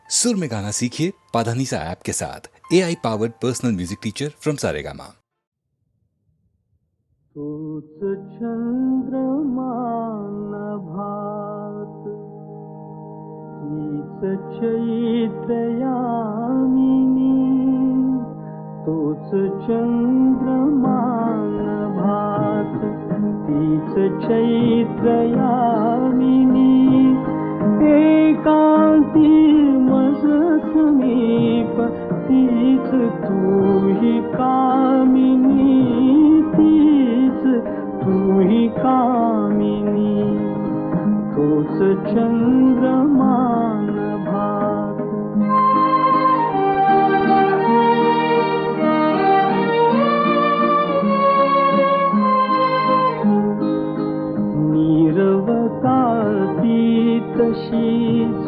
सुर में गाना सीखिए पाधानीसा ऐप के साथ। AI powered personal music teacher from Saregama. तोच चंद्रमा नभात तीच चैत्रयामिनी, तोच चंद्रमा नभात तीच चैत्रयामिनी, एकांती मज समीप तीच तूही कामिनी, तीच तूही कामिनी, तोच चंद्रमा नभात। नीरवताती तशीच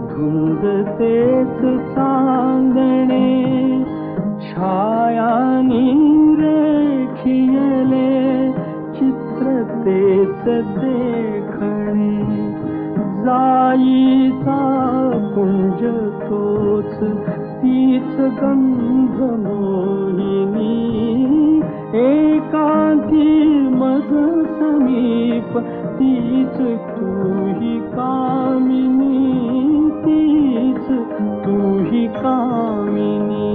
धुंद तेच चांदणे, छाया रेखियले चित्र तेच देखणे, जाईचा पुंज तोच तीच गंध मोहिनी, एकांती मज समीप तीच तूही कामिनी, तीच तूही कामिनी,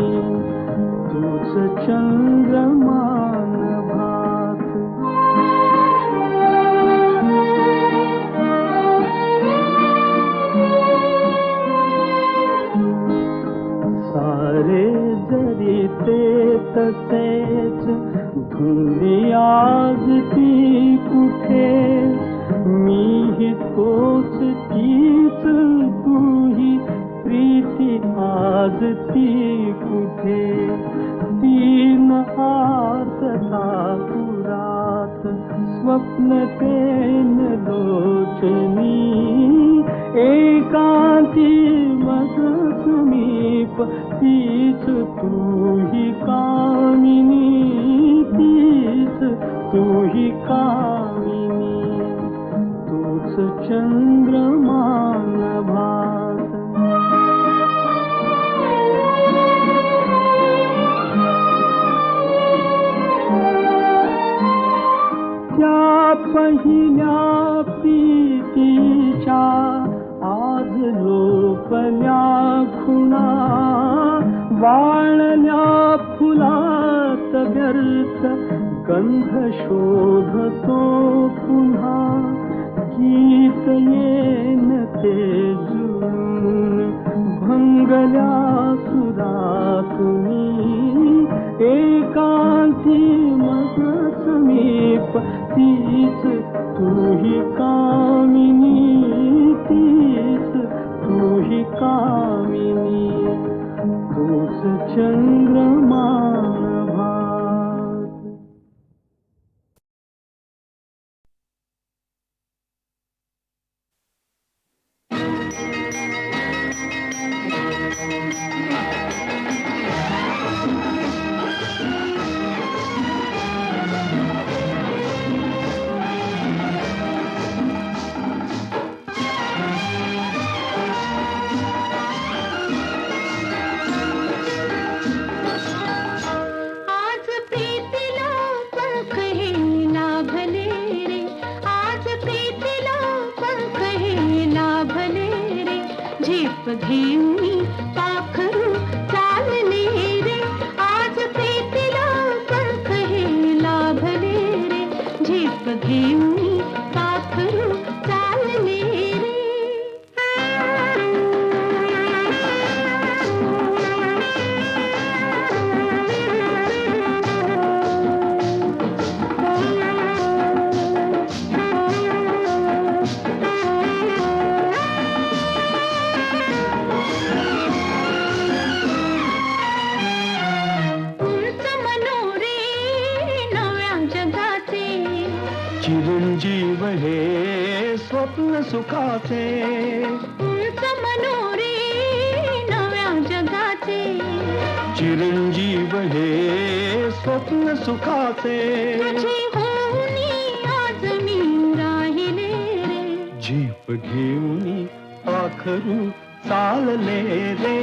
तूच चंद्रमा नभात। सारे जरी ते तसेच धुंदी आज ती कुठे, मीही तोच तीच तूही प्रीती आज ती कुठे, तीन आर्तता पुरात स्वप्न तेन लोचनी, एकांती मज समीप तीच तूही कामिनी, तीच तूही कामिनी, तूच चंद्रमा नभात। त्या पहिल्या प्रीतीच्या आज लोपल्या खुणा, वाळल्या फुलात व्यर्थ गंध शोधतो पुन्हा, गीत येन ते जुळून भंगल्या सुरातुनी, एकांती मज समीप तीच तूही कामिनी, तीच तूही कामिनी, तूच चंद्रमा नभात। घेऊनी पाखरू चालले रे, आज प्रीतीला पंख हे लाभले रे, झेप घेऊनी पाखरू चालले रे। चिरंजीव हे स्वप्न सुखाचे, उंच मनोरे नव्या जगाचे, चिरंजीव हे स्वप्न सुखाचे, तुझी होऊनी आज मी राहिले रे, झेप घेऊनी पाखरू चालले रे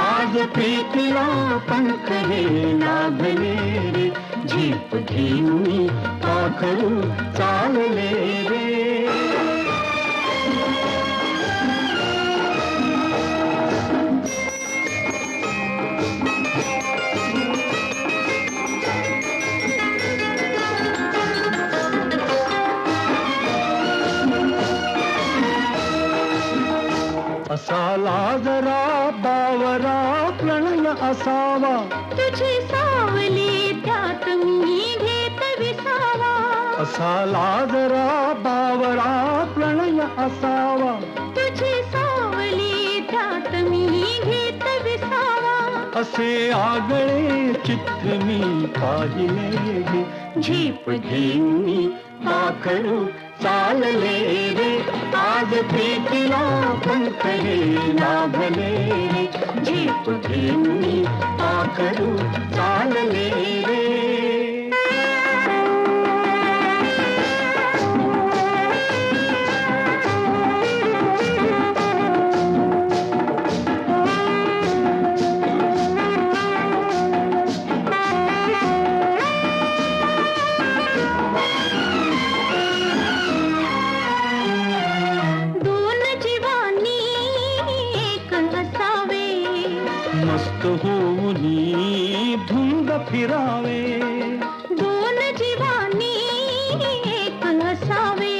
आज प्रीतीला पंख हे लाभले रे झेप घेऊन पाखरू चालले रे असाला जरा बावरा प्रणय असावा तुझी सावली त्यात मी घेत विसावा असाला जरा बावरा प्रणय असावा तुझी सावली त्यात मी घेत विसावा असे आगळे चित्त मी पाहिले गे झेप घेऊन पाखरू चालले रे आज प्रीतीला पंख हे लाभले रे झेप घेऊन पाखरू चालले रे मस्त होऊनी धुंद फिरावे दोन जीवानी एक असावे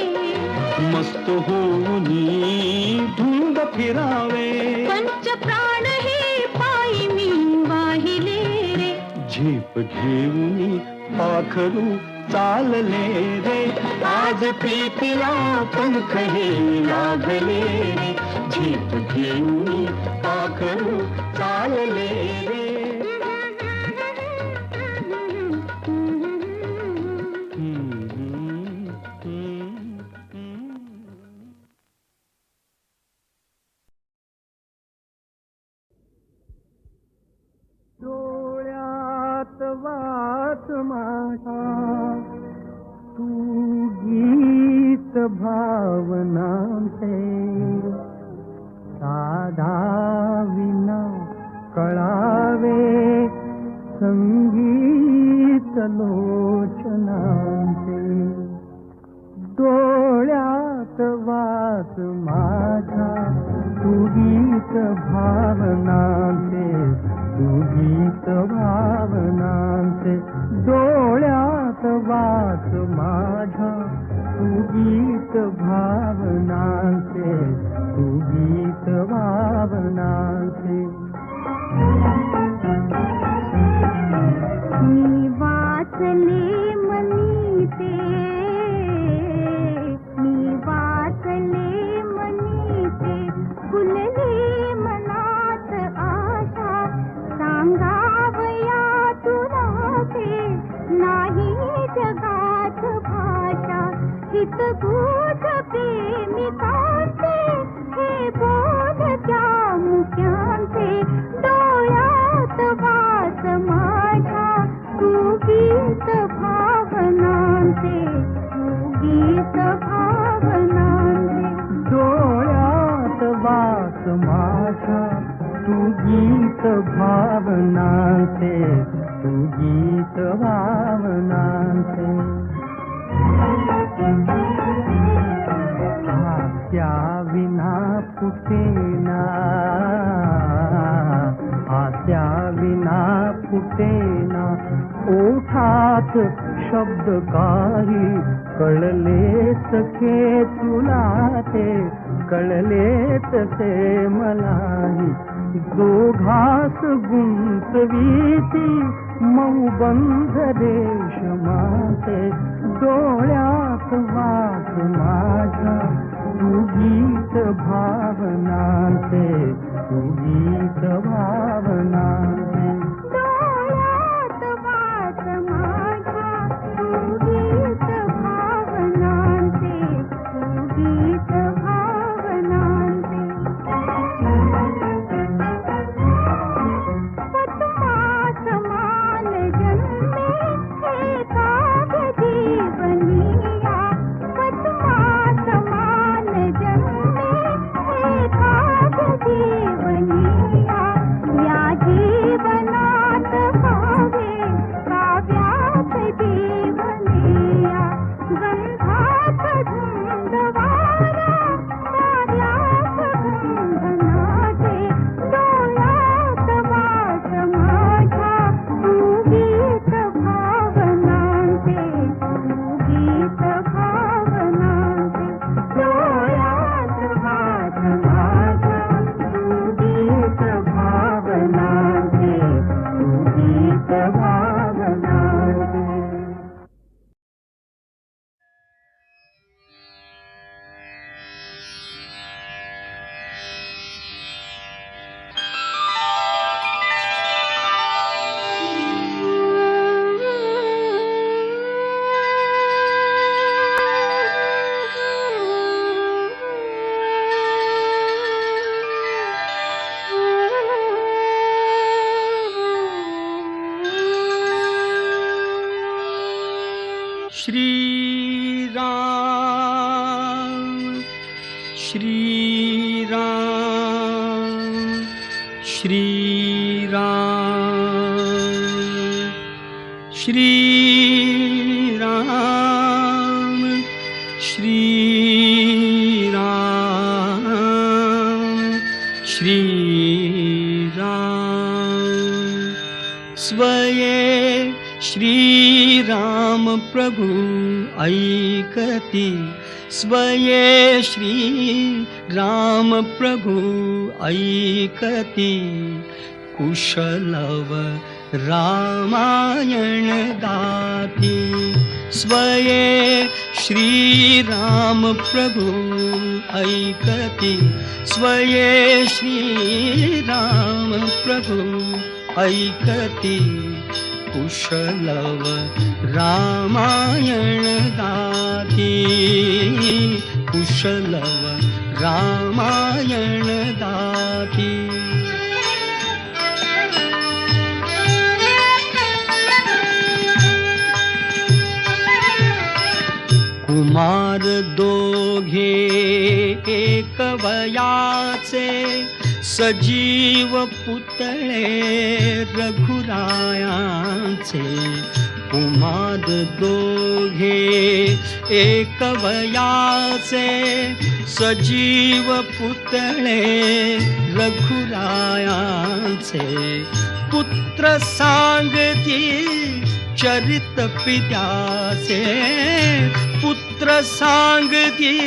मस्त होऊनी धुंद फिरावे पंच प्राण हे पायी मी वाहिले रे झेप घेऊन पाखरू चालले रे आज प्रीतीला पंख हे लाभले रे झेप घेऊन पाखरू चालले रे डोळ्यात वास माझा तू गीत भावनांचे साधा विना कळावे संगीत लोचनांचे डोळ्यात वास माझा तू गीत भावनांचे तू गीत भावनांचे डोळ्यात वास माझा तू गीत भावनांचे तू गीत भावनांचे मी वाचले मनीते मी वाचले मनीते फुलले मनात आशा सांगावया तुला ते नाही जगात भाषा हितगुज प्रेमिकांचे हे बोध त्या मुक्यांचे डोळ्यात वास माझ्या तू गीत भावनांचे तू गीत भावनांचे डोळ्यात वास माझ्या तू गीत भावनांचे तू गीत भावनांचे हास्या विना फुटेना हास्या विना फुटेना ओठात शब्द काही कळले सखे तुला ते कळले तसे मलाही दोघास गुंतवीती मऊबंध रेशमाते डोळ्यात वास माझ्या तू गीत भावनांचे तू गीत भावनांचे डोळ्यात वास माझ्या तू गीत भावनांचे तू गीत भावनांचे पद्मा समान जन्मे हे कागदी बनिया पद्मा समान जन्मे हे कागदी श्री राम श्री राम श्री राम श्री राम श्री राम श्री राम स्वये श्री राम प्रभु ऐकती स्वये श्री राम प्रभु ऐकती कुशलव रामायण गाती स्वये श्री राम प्रभु ऐकती स्वये श्री राम प्रभु ऐकती कुशलव रामायण गाती कुशलव रामायण गाती कुमार दोघे एक वयाचे सजीव पुतळे रघुरायांचे कुमार दोघे एक वयाचे सजीव पुतळे रघुरायांचे पुत्र सांगती चरित पित्याचे पुत्र सांगती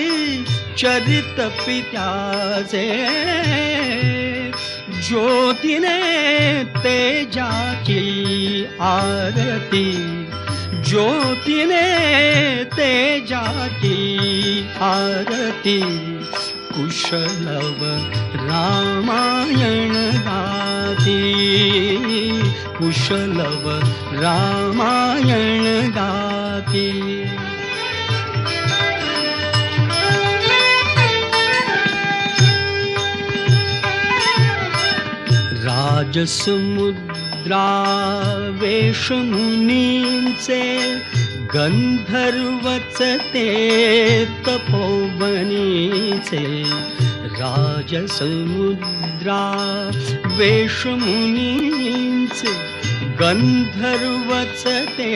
चरित पित्याचे ज्योतीने तेजाची आरती ज्योतीने तेजाची आरती कुशलव रामायण गाती कुशलव रामायण गाती राजसमुद्रा वेशमुनींचे गंधर्वच ते तपोवनीचे राजसमुद्रा वेशमुनींचे गंधर्वच ते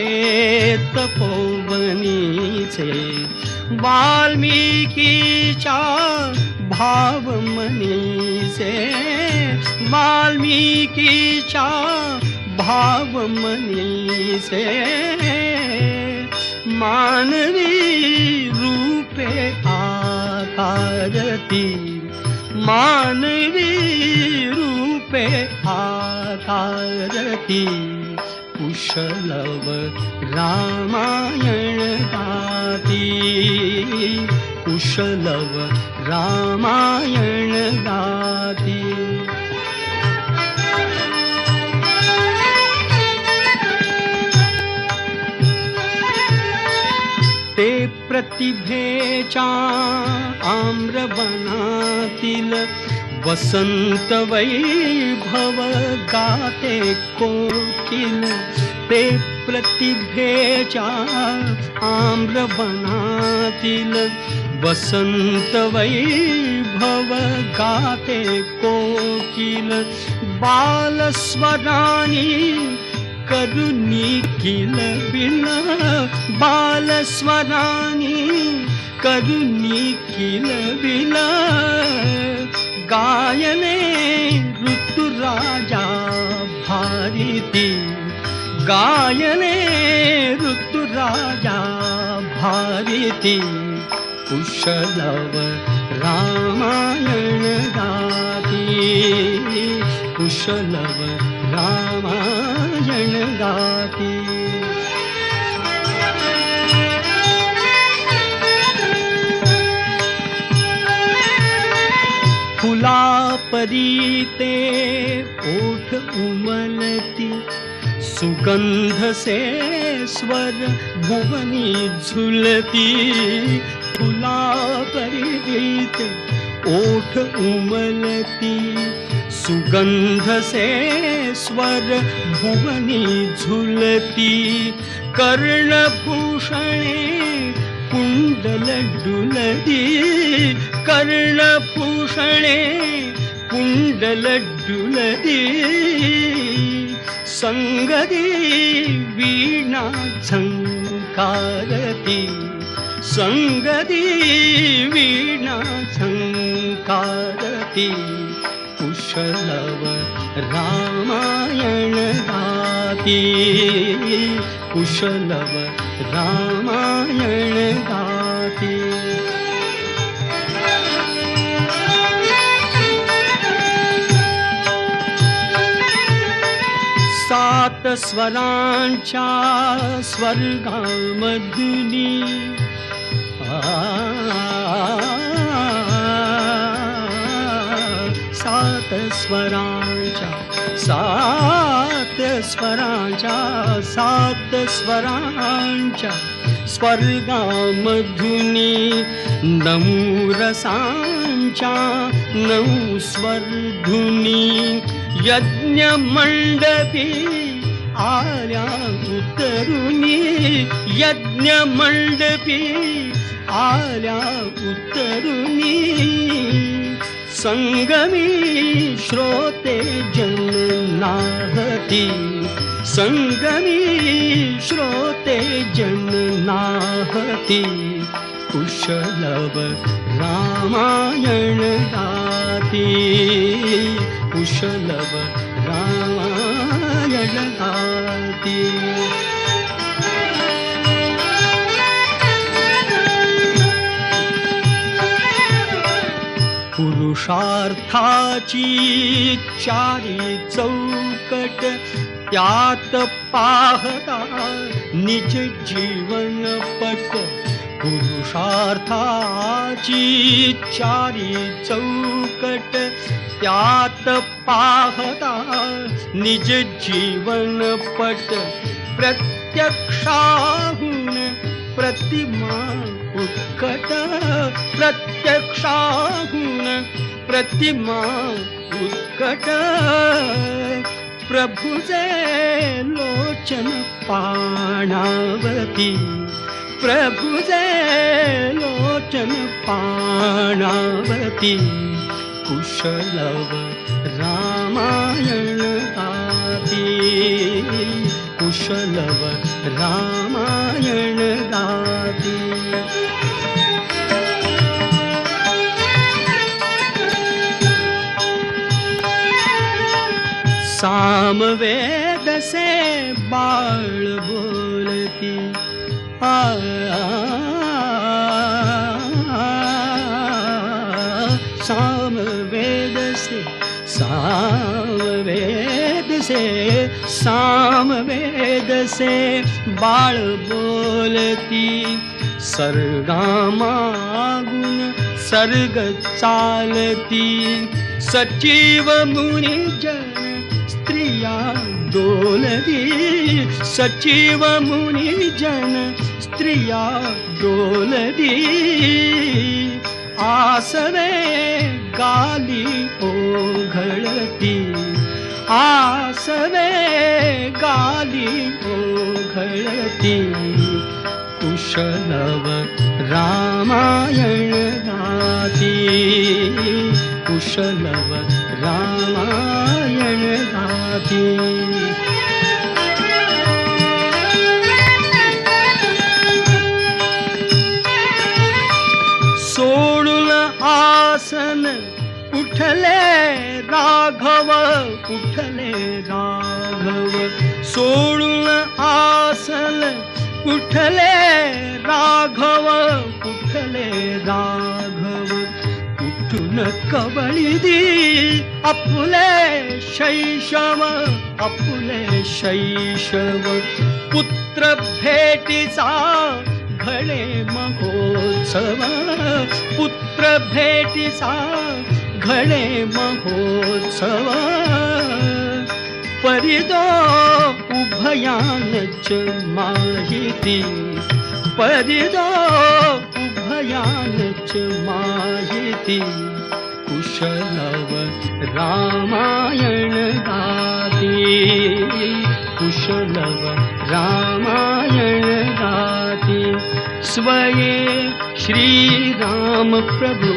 तपोवनीचे वाल्मिकीच्या भावमनीचे वाल्मिकीच्या भावमनीचे मानवी रूपे आकारती मानवी रूपे आकारती कुशलव रामायण गाती कुशलव रामायण गाती ते प्रतिभेच्या आम्रवनातील वसंत वैभव गाते कोकिल ते प्रतिभेच्या आम्रवनातील वसंत वैभव गाते कोकिल बालस्वरानी करुणी किल बिल बालस्वरानी करुणी किल बिल गायने ऋतुराजा भारती गायने ऋतुराजा भारती कुशलव रामायण गाती कुशलव रामायण गाती फुला परीते ओठ उमलती सुगंध से स्वर भुवनी झुलती फुला परीते ओठ उमलती सुगंध से स्वर भुवनी झुलती कर्णभूषणे कुंडल डुलती कर्णभूषणे कुंडल डुलती संगती वीणा झंकारती संगती वीणा झंकारती कुशलव रामायण गाती कुशलव रामायण गाती सात स्वरांच्या स्वर्गामधुनी सात स्वरांच्या स्वर्गामधुनी नऊ रसांच्या नऊ स्वरधुनी यज्ञ मंडपी आल्या उतरुनी यज्ञ मंडपी आल्या उतरुनी संगमी श्रोते जननाहती संगमी श्रोते जननाहती कुशलव रामायण गाती कुशलव रामायण गाती पुरुषार्थाची चारी चौकट त्यात पाहता निज जीवन पट पुरुषार्थाची चारी चौकट त्यात पाहता निज जीवन पट प्रत्यक्षाहून प्रतिमा उत्कट प्रत्यक्षाहून प्रतिमा उत्कट प्रभुजे लोचन पाणावती प्रभुजे लोचन पाणावती कुशलव रामायण गाती कुशलव रामायण गाती सामवेद से बाळ बोलती सामवेद से बाळ बोलती सर्गामागुन सर्ग चालती सचिव मुनिजन स्त्रिया डोलती सचिव मुनिजन स्त्रिया डोलती आसवे गाली ओघळती आसवे गाली ओघळती कुशलव रामायण गाती कुशलव रामायण गाती सोडून आसन उठले राघव उठले राघव सोडून आसन उठले राघव उठले राघव उठून कवळी दी आपुले शैशव पुत्र भेटीचा घडे महोत्सव पुत्र भेटीचा घडे महोत्सव परिदो उभयानच माहिती परिदो उभयानच माहिती कुशलव रामायण गाती, कुशलव रामायण गाती. स्वये श्रीराम प्रभु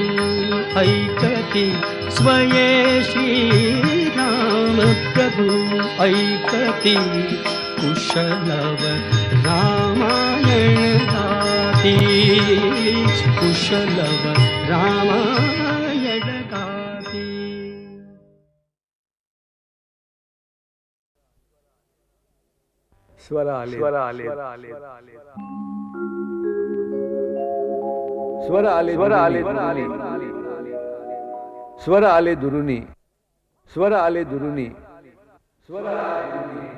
ऐकती, स्वये श्रीराम प्रभु ऐकती. कुशलव रामायण गाती, कुशलव रामायण गाती. स्वर आले स्वर आले स्वर आले स्वर आले स्वर आले स्वर आले दुरुनी, स्वर आले दुरुनी, स्वर आले दुरुनी.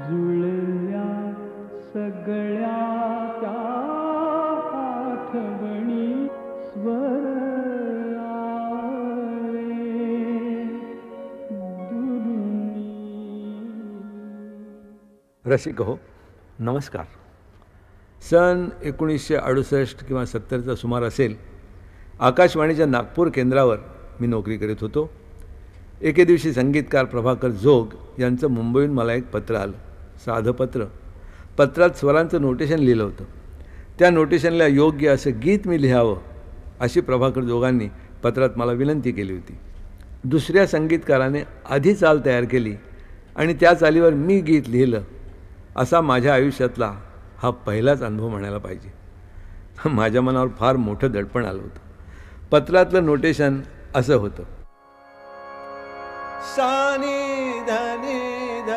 जुळल्या सगळ्या त्या आठवणी, स्वर रसिक हो, नमस्कार. सन 1968 किंवा 70चा सुमार असेल. आकाशवाणीच्या नागपूर केंद्रावर मी नोकरी करीत होतो. एके दिवशी संगीतकार प्रभाकर जोग यांचं मुंबईहून मला एक पत्र आलं. साधं पत्र. पत्रात स्वरांचं नोटेशन लिहिलं होतं. त्या नोटेशनला योग्य असं गीत मी लिहावं अशी प्रभाकर जोगांनी पत्रात मला विनंती केली होती. दुसऱ्या संगीतकाराने आधी चाल तयार केली आणि त्या चालीवर मी गीत लिहिलं, असा माझ्या आयुष्यातला हा पहिलाच अनुभव म्हणायला पाहिजे. माझ्या मनावर फार मोठं दडपण आलं होतं. पत्रातलं नोटेशन असं होतं. सा नि ध नि ध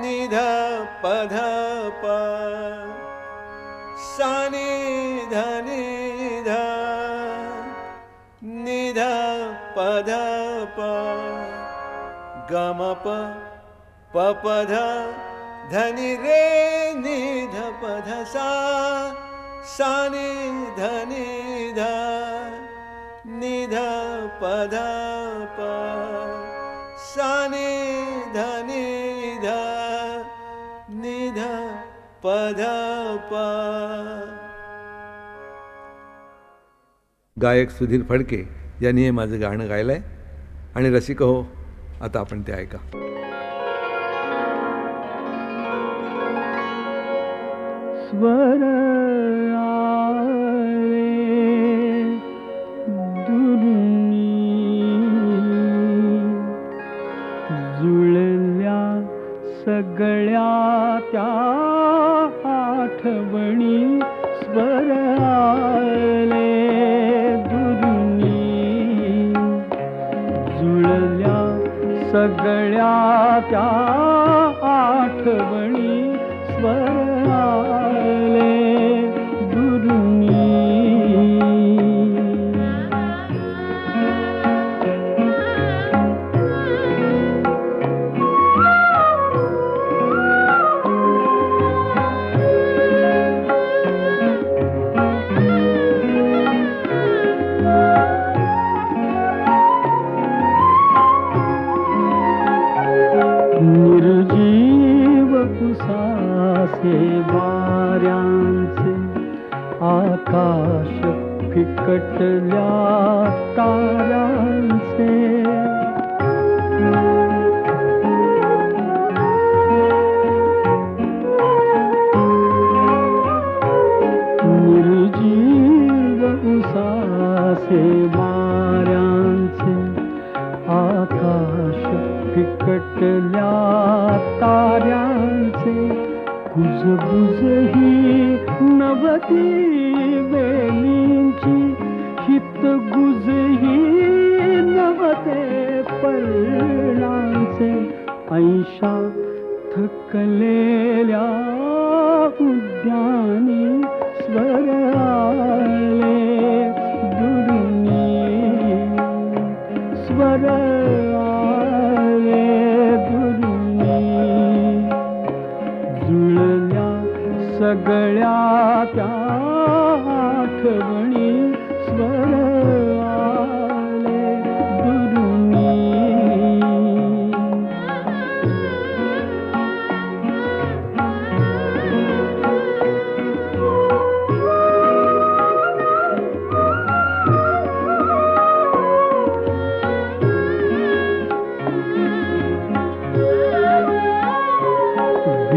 नि ध प ध प, सा नि ध नि ध नि ध प ध प, ग म प प प ध ध नि रे नि ध प ध सा, सा नि ध नि ध नि ध प ध प, सा नि ध नि ध नि ध प ध प. गायक सुधीर फडके यांनी हे माझं गाणं गायलं आहे. आणि रसिक हो, आता आपण ते ऐका. स्वर आले दुरुनी, जुळल्या सगळ्या त्या आठवणी, स्वर आले दुरुनी, जुळल्या सगळ्या त्या आठवणी, स्वर आले दुरुनी. निर्जीव उसासे वाऱ्यांचे, आकाश फिकटल्या ताऱ्यांचे, निर्जीव उसासे वाऱ्यांचे, आकाश फिकटल्या ताऱ्यांचे, कुजबुज ही नवती वेलींची, हितगुज ही नवते पर्णांचे, ऐशा थकलेल्या उद्यानी, स्वर आले दुरुनी, स्वर आले दुरुनी, जुळल्या सगळ्या त्या आठवणी, स्वर आले दुरुनी.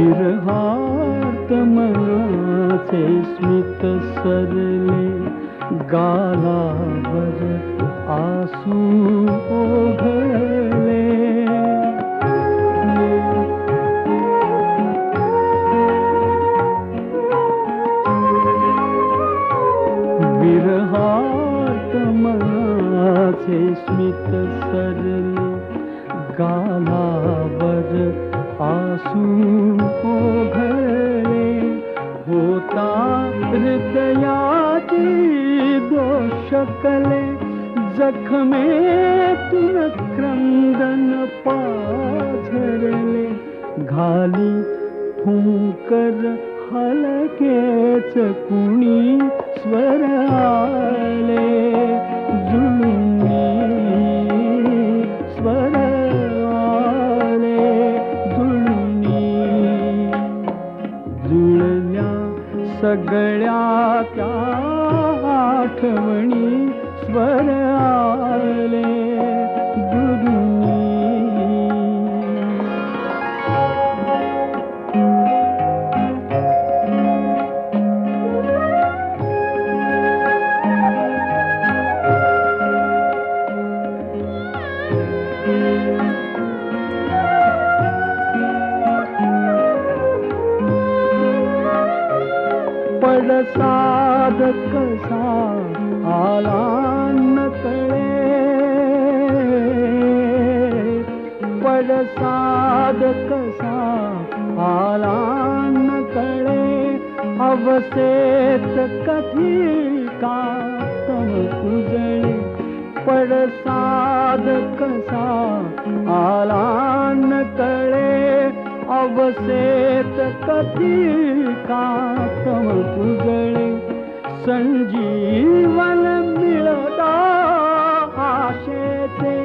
विरहार्त मनाचे स्मित सरले गालावर आसू ओघळले विरहार्त मनाचे स्मित सरले गालावर आसू ओघळले होता हृदयाची दोषकले जखमेतून क्रंदन पाझरले घाली फुंकर हलकेच कुणी स्वर आले जुळुनी स्वर आले जुळुनी जुळल्या सगळ्या त्या आठवणी स्वर आले दुरुनी पडसाद कसा आला न कळे पडसाद कसा आला न कळे अवसेत कधी का तम उजळे पडसाद कसा आला न कळे अवसेत कधी का तम उजळे संजीवन मिळता आशेचे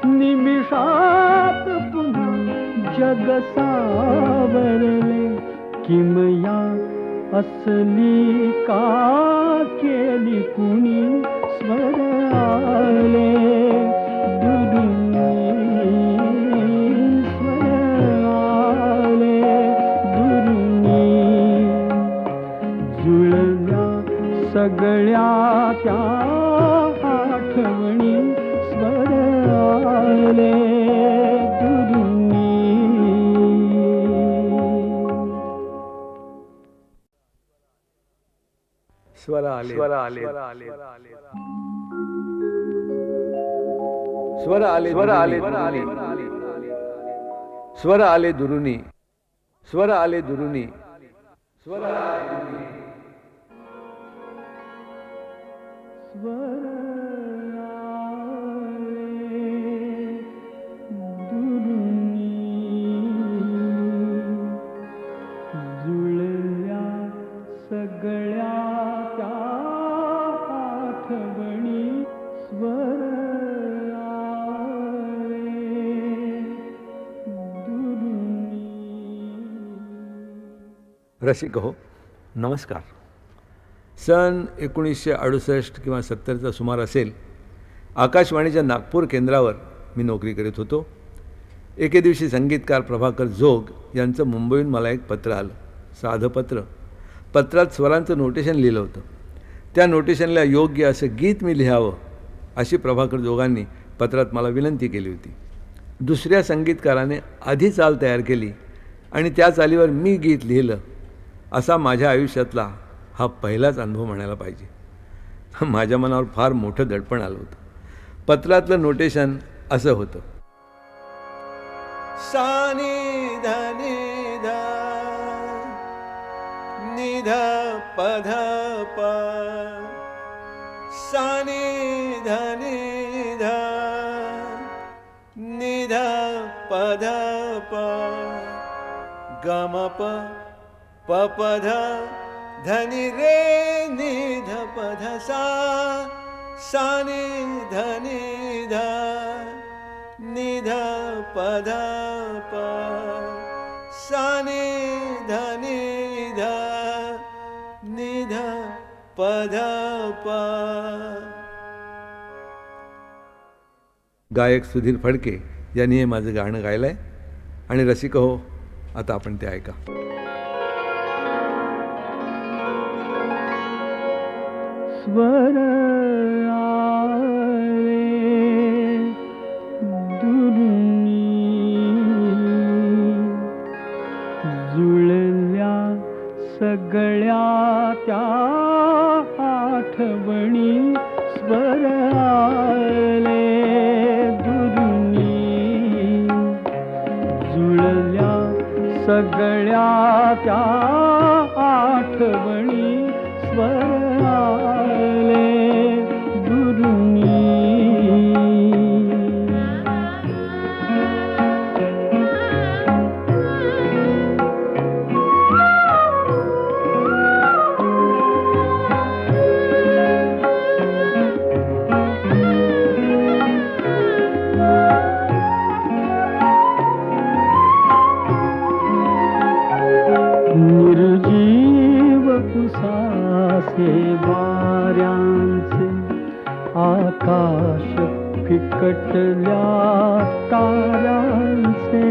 निमिषात पुन्हा जग सावरले किमया असली का केली कुणी स्वर आले दुरुनी स्वर आले दुरुनी जुळल्या सगळ्या त्या आठवणी स्वर आले दुरुनी स्वर आले स्वर आले स्वर आले स्वर आले स्वर आले दुरुनी स्वर आले दुरुनी स्वर आले दुरुनी स्वर आले दुरुनी जुळल्या सगळ्या त्या आठवणी स्वर आले दुरुनी. रसिक हो नमस्कार. सन 1968 किंवा 70चा सुमार असेल. आकाशवाणीच्या नागपूर केंद्रावर मी नोकरी करीत होतो. एके दिवशी संगीतकार प्रभाकर जोग यांचं मुंबईहून मला एक पत्र आलं. साधं पत्र. पत्रात स्वरांचं नोटेशन लिहिलं होतं. त्या नोटेशनला योग्य असं गीत मी लिहावं अशी प्रभाकर जोगांनी पत्रात मला विनंती केली होती. दुसऱ्या संगीतकाराने आधी चाल तयार केली आणि त्या चालीवर मी गीत लिहिलं असा माझ्या आयुष्यातला हा पहिलाच अनुभव म्हणायला पाहिजे. माझ्या मनावर फार मोठं दडपण आलं होतं. पत्रातलं नोटेशन असं होतं. सा नि ध नि ध नि ध प ध प सा नि ध नि ध नि ध प ध प ग म प प प ध ध नि रे नि ध प ध सा सा नि ध नि ध नि ध प ध प सा नि ध नि ध नि ध प ध प. गायक सुधीर फडके यांनी हे माझं गाणं गायलं आहे आणि रसिक हो आता आपण ते ऐका. स्वर आले दुरुनी जुळल्या सगळ्या त्या आठवणी स्वर आले दुरुनी जुळल्या सगळ्या त्या आठवणी स्वर आले दुरुनी निर्जीव उसासे वाऱ्यांचे आकाश फिकटल्या ताऱ्यांचे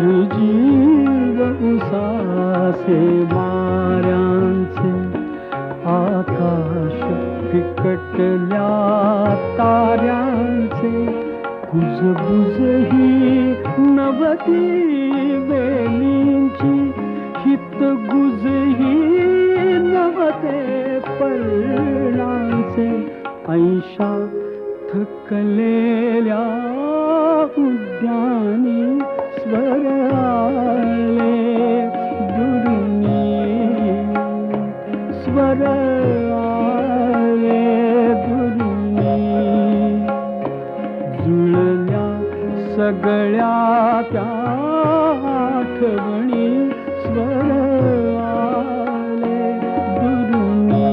निर्जीव उसासे वाऱ्यांचे आकाश फिकटल्या ताऱ्यांचे कुजबुज ही नवती वेलींची हितगुज ही नवते पर्णांचे ऐशा थकलेल्या उद्यानी स्वर आले दुरुनी स्वर आले दुरुनी जुळल्या सगळ्या त्या आठवणी स्वर आले दुरुनी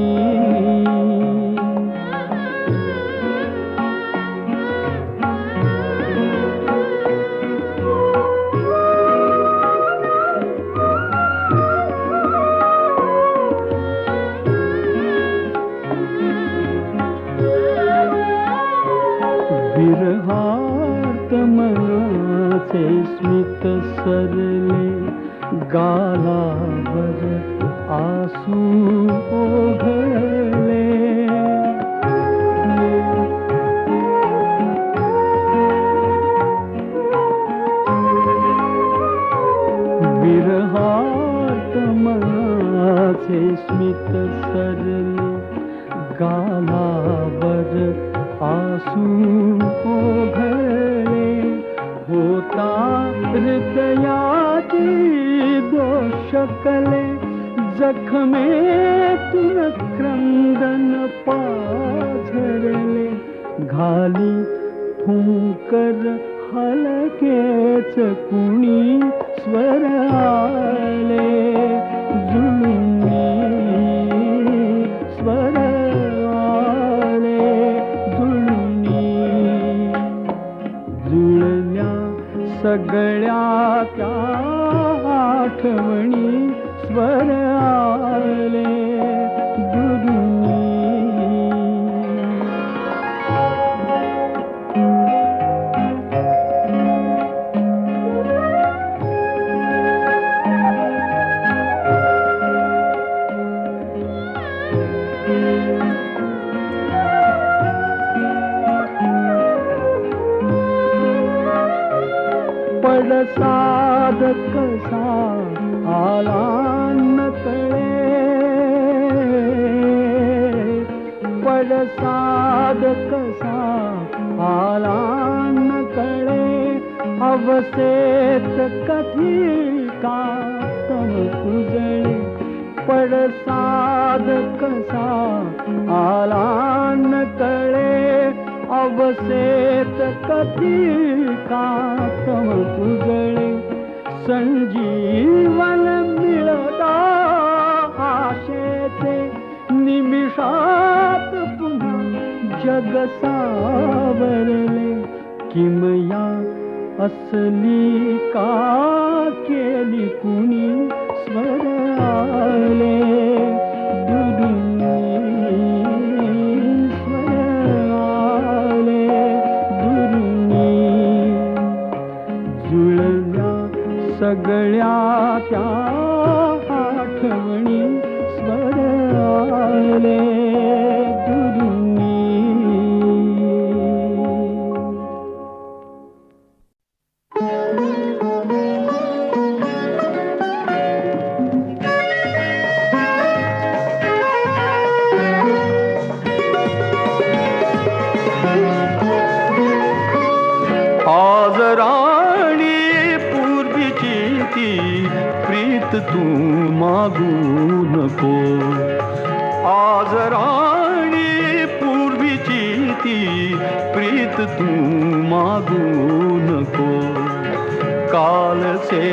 विरहात मनाचे स्मित सरले गालावर आसू ओघळले विरहात मनाचे स्मित सरले गालावर आसू ओघळले होता हृदयाची दोषकले जखमेतून क्रंदन पाझरले घाली फुंकर हलकेच कुणी स्वर आले जुळुनी स्वर आले जुळुनी जुळल्या सगळ्या त्या आठवणी स्वर आले दुरुनी पडसाद कसा आला न कळे पडसाद कसा आला न कळे अवसेत कधी का तम कुजळे पडसाद कसा आला न कळे अवसेत कधी का तम कुजळे संजीवन मिळता आशेचे निमिषात पुन्हा जग सावरले किमया असली का केली कुणी स्वर आले दुरुनी स्वर आले दुरुनी ती प्रीत तू मागू नको. कालचे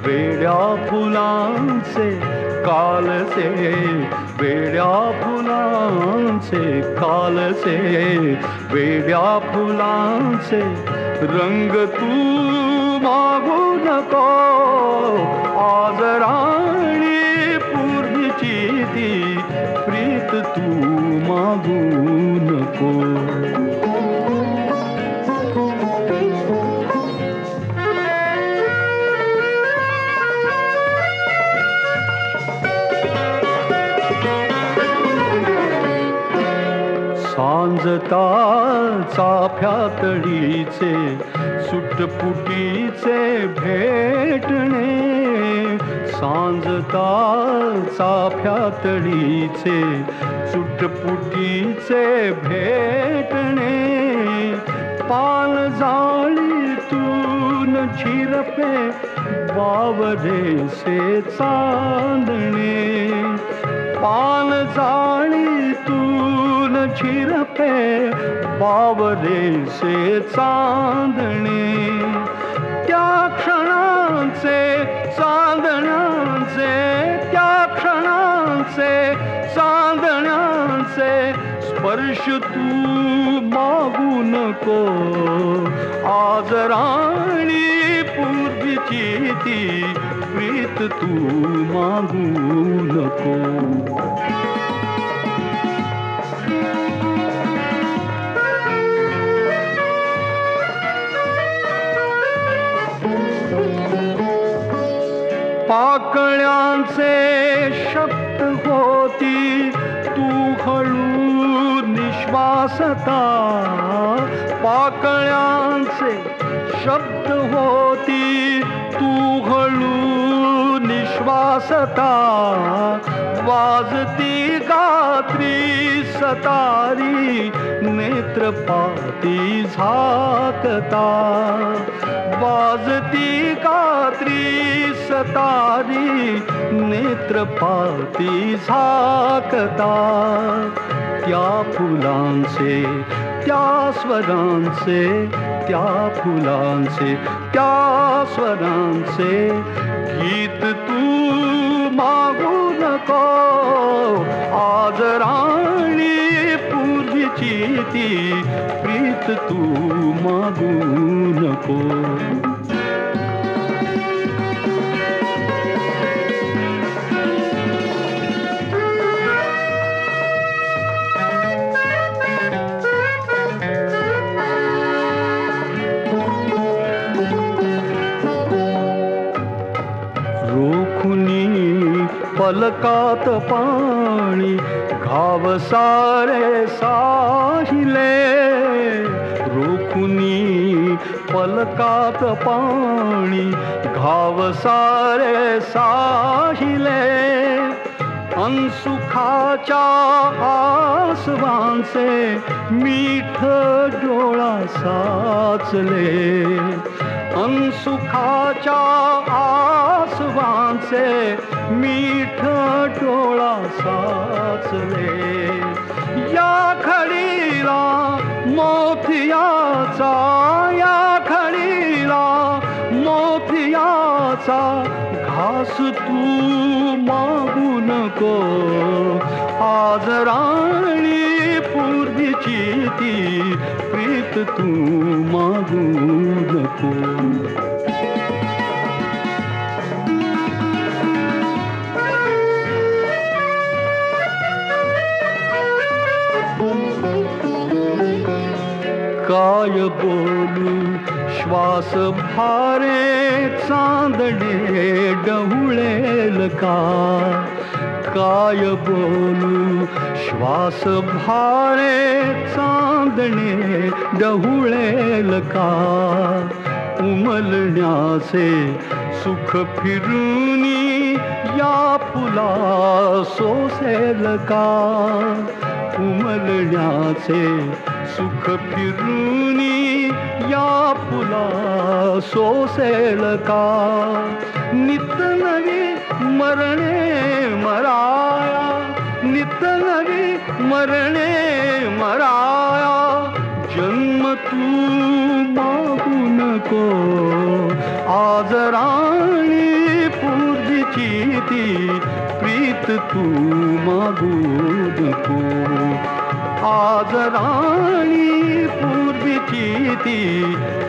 वेड्या फुलांचे, कालचे वेड्या फुलांचे, कालचे वेड्या फुलांचे रंग तू मागू नको. आज राणी पूर्वीची ती प्रीत तू मागू नको. सांजता चाफ्यातळीचे सुटपुटीचे भेटणे, सांजता चाफ्यातळीचे सुटपुटीचे भेटणे. पानझाडीतून झिरपे बावरेसे चांदणे, पानझाडीतून झिरपे बावरेसे चांदणे. त्या क्षणांचे चांदण्यांचे, त्या क्षणांचे चांदण्यांचे स्पर्श तू मागू नको. आज राणी पूर्वीची ती प्रीत तू मागू नको. पाकळ्यांचे शब्द होती तू हळू निश्वासता, पाकळ्यांचे शब्द होती तू हळू निश्वासता. वाजती गात्री सतारी नेत्रपाती झाकता, वाजती गात्री सतारी नेत्रपाती झाकता. त्या फुलांचे, त्या स्वरांचे, त्या फुलांचे, त्या स्वरांचे गीत तू मागू नको. आज राणी पूर्वीची ती प्रीत तू मागू नको. पलकात पाणी घाव सारे साहिले, रोखुनी पलकात पाणी घाव सारे साहिले. अनसुखाच्या आसवांचे मीठ डोळा साचले, अनसुखाच्या आसवांचे मीठ डोळा साचले. या खडीला मोतियाचा, या खडीला मोतियाचा घास तू मागू नको. आज राणी पूर्वीची ती प्रीत तू मागू नको. काय बोलू श्वास भारे चांदणे डहुळेल का. काय बोलू श्वास भारे चांदणे डहुळेल का. उमलण्याचे सुख फिरूनी या फुला सोसेल का. उमलण्याचे सुख फिरूनी या फुला सोसेल का. नित नवी मरणे मराया, नित नवी मरणे मराया. नको. आज राणी पूर्वीची ती प्रीत तू मागू नको. आज राणी पूर्वीची ती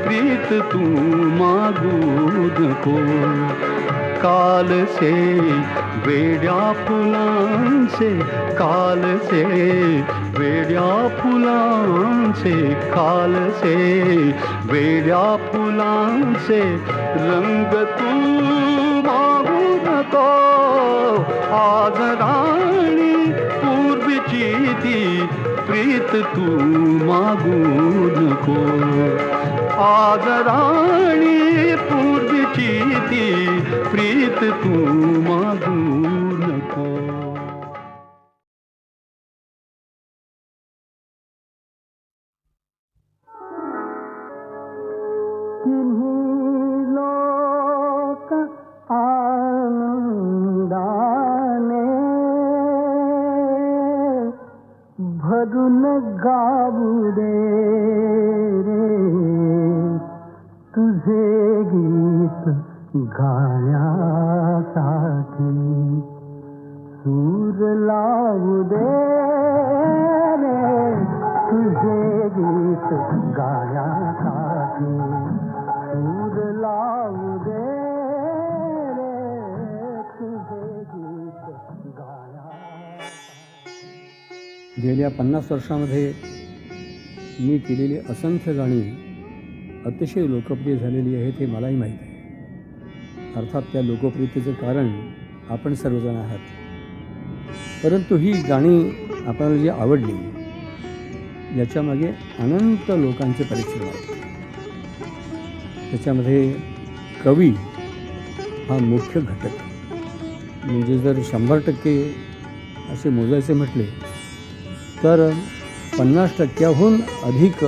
प्रीत तू मागू नको. काल से वेड्या फुलांचे, काल से वेड्या फुलांचे, काल से वेड्या फुलांचे रंग तू मागू नको. आज राणी पूर्वीची ती प्रीत तू मागू नको. आज राणी पूर्वीची ती प्रीत तू मागू नको. लोक आनंदाने भरून गाऊ दे रे तुझे गीत गाण्यासाठी. सूर लावू दे रे तुझे गीत गाण्यासाठी. सूर लावू दे रे तुझे गीत गाण्यासाठी. गेल्या 50 वर्षामध्ये मी केलेली असंख्य गाणी अतिशय लोकप्रिय झालेली आहेत हे मलाही माहीत आहे. अर्थात त्या लोकप्रियतेचं कारण आपण सर्वजण आहात. परंतु ही गाणी आपल्याला जी आवडली याच्यामागे अनंत लोकांचे परिश्रम आहेत. त्याच्यामध्ये कवी हा मुख्य घटक. म्हणजे जर 100% असे मोजायचे म्हटले तर 50%हून अधिक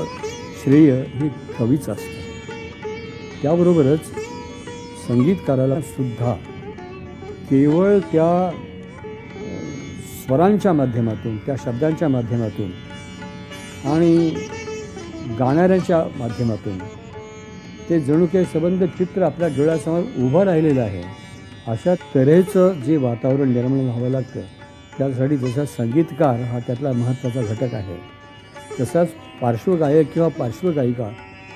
श्रेय हे कवीच असतं. त्याबरोबरच संगीतकाराला सुद्धा केवळ त्या स्वरांच्या माध्यमातून, त्या शब्दांच्या माध्यमातून आणि गाणाऱ्याच्या माध्यमातून ते जणू काही संबंध चित्र आपल्या डोळ्यासमोर उभं राहिलेलं आहे. अशा तऱ्हेचं जे वातावरण निर्माण व्हावं लागतं त्यासाठी जसा संगीतकार हा त्यातला महत्त्वाचा घटक आहे, तसाच पार्श्वगायक किंवा पार्श्वगायिका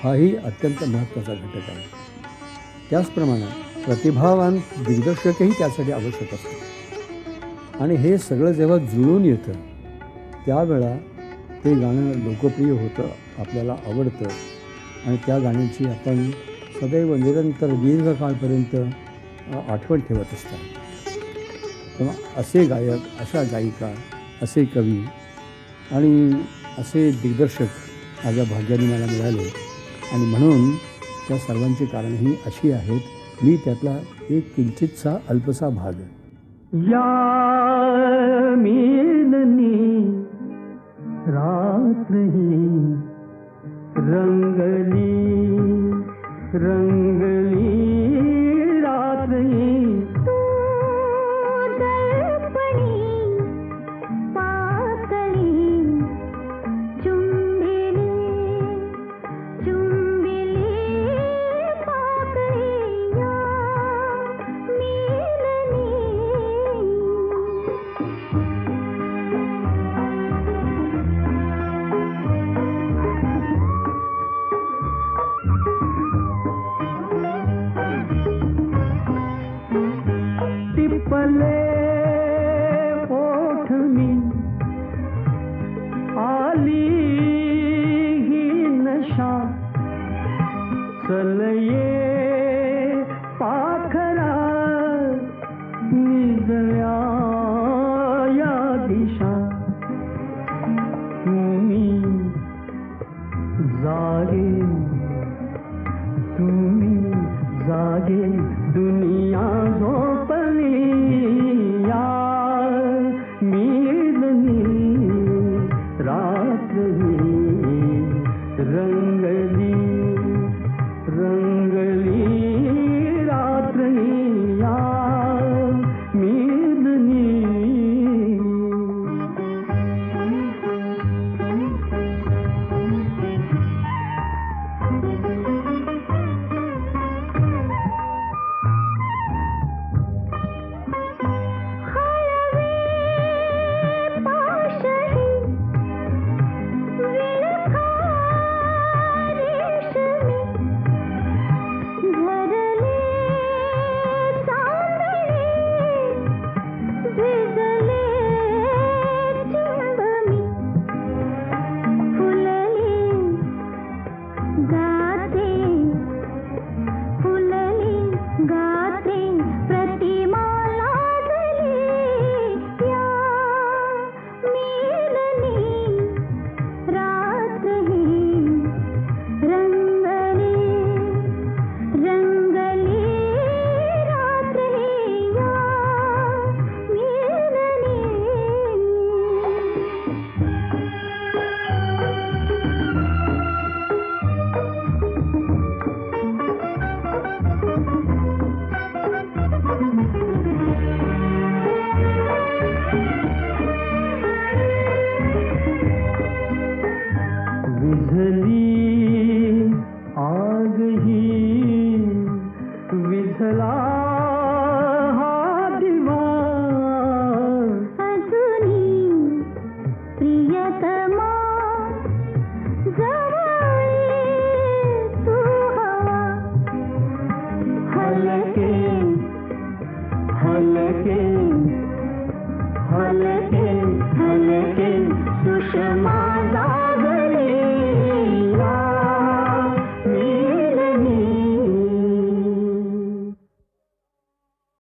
हाही अत्यंत महत्त्वाचा घटक आहे. त्याचप्रमाणे प्रतिभावान दिग्दर्शकही त्यासाठी आवश्यक असतो. आणि हे सगळं जेव्हा जुळून येतं त्यावेळा ते गाणं लोकप्रिय होतं, आपल्याला आवडतं आणि त्या गाण्याची आपण सदैव निरंतर दीर्घकाळपर्यंत आठवण ठेवत असतात. तेव्हा असे गायक, अशा गायिका, असे कवी आणि असे दिग्दर्शक माझ्या भाग्याने मला मिळाले. आणि म्हणून त्या सर्वांची कारणंही अशी आहेत. मी त्यातला एक किंचितसा अल्पसा भाग. या मिलनी रात्रही रंगली रंगली रात्रही. विझली आग ही विझला हा दिवा अजूनी प्रियतमा जवळ तू हवा हलके हलके हलके